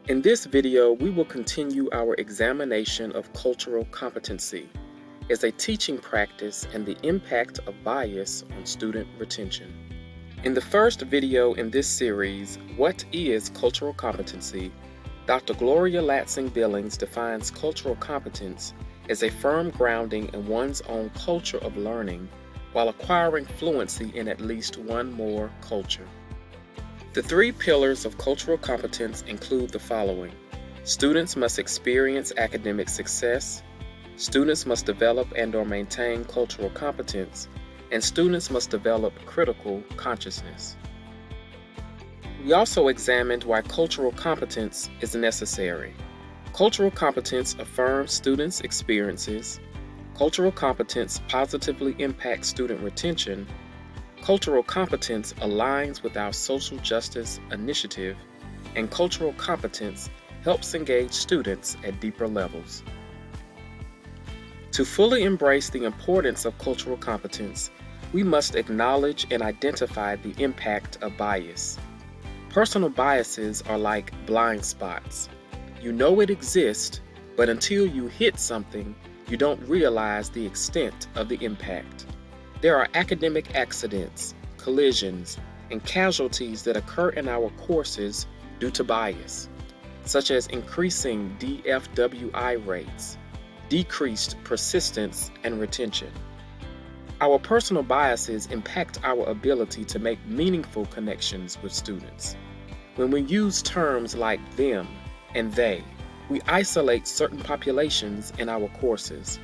In this video, we will continue our examination of cultural competency as a teaching practice and the impact of bias on student retention. In the first video in this series, What is Cultural Competency?, Dr. Gloria Latsing-Billings defines cultural competence as a firm grounding in one's own culture of learning while acquiring fluency in at least one more culture. The three pillars of cultural competence include the following. Students must experience academic success, students must develop and/or maintain cultural competence, and students must develop critical consciousness. We also examined why cultural competence is necessary. Cultural competence affirms students' experiences. Cultural competence positively impacts student retention. Cultural competence aligns with our social justice initiative, and cultural competence helps engage students at deeper levels. To fully embrace the importance of cultural competence, we must acknowledge and identify the impact of bias. Personal biases are like blind spots. You know it exists, but until you hit something, you don't realize the extent of the impact. There are academic accidents, collisions, and casualties that occur in our courses due to bias, such as increasing DFWI rates, decreased persistence and retention. Our personal biases impact our ability to make meaningful connections with students. When we use terms like them and they, we isolate certain populations in our courses.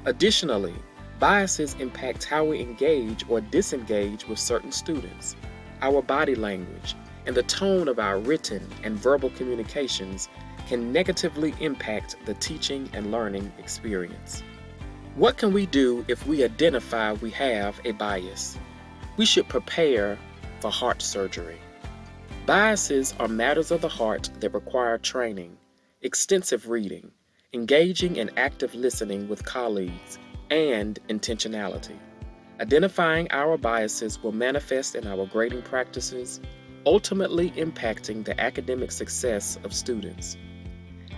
Additionally, biases impact how we engage or disengage with certain students. Our body language and the tone of our written and verbal communications can negatively impact the teaching and learning experience. What can we do if we identify we have a bias? We should prepare for heart surgery. Biases are matters of the heart that require training, extensive reading, engaging and active listening with colleagues, and intentionality. Identifying our biases will manifest in our grading practices, ultimately impacting the academic success of students.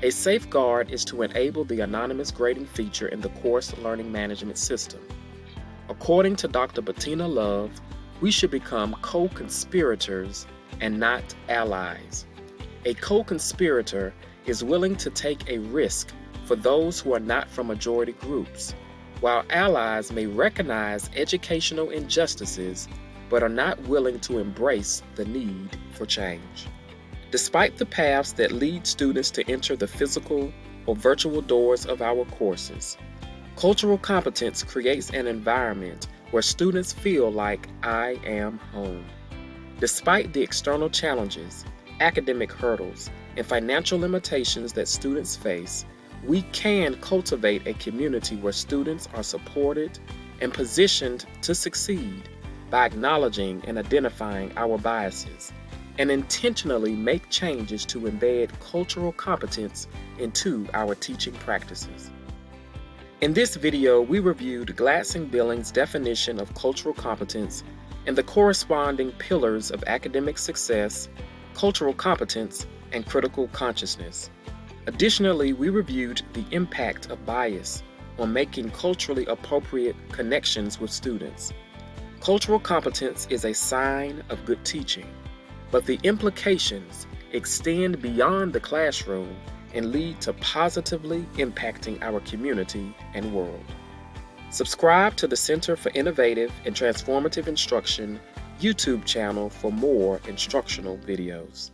A safeguard is to enable the anonymous grading feature in the course learning management system. According to Dr. Bettina Love, we should become co-conspirators and not allies. A co-conspirator is willing to take a risk for those who are not from majority groups, while allies may recognize educational injustices but are not willing to embrace the need for change. Despite the paths that lead students to enter the physical or virtual doors of our courses, cultural competence creates an environment where students feel like I am home. Despite the external challenges, academic hurdles, and financial limitations that students face, we can cultivate a community where students are supported and positioned to succeed by acknowledging and identifying our biases and intentionally make changes to embed cultural competence into our teaching practices. In this video, we reviewed Latsing-Billings' definition of cultural competence and the corresponding pillars of academic success, cultural competence, and critical consciousness. Additionally, we reviewed the impact of bias on making culturally appropriate connections with students. Cultural competence is a sign of good teaching, but the implications extend beyond the classroom and lead to positively impacting our community and world. Subscribe to the Center for Innovative and Transformative Instruction YouTube channel for more instructional videos.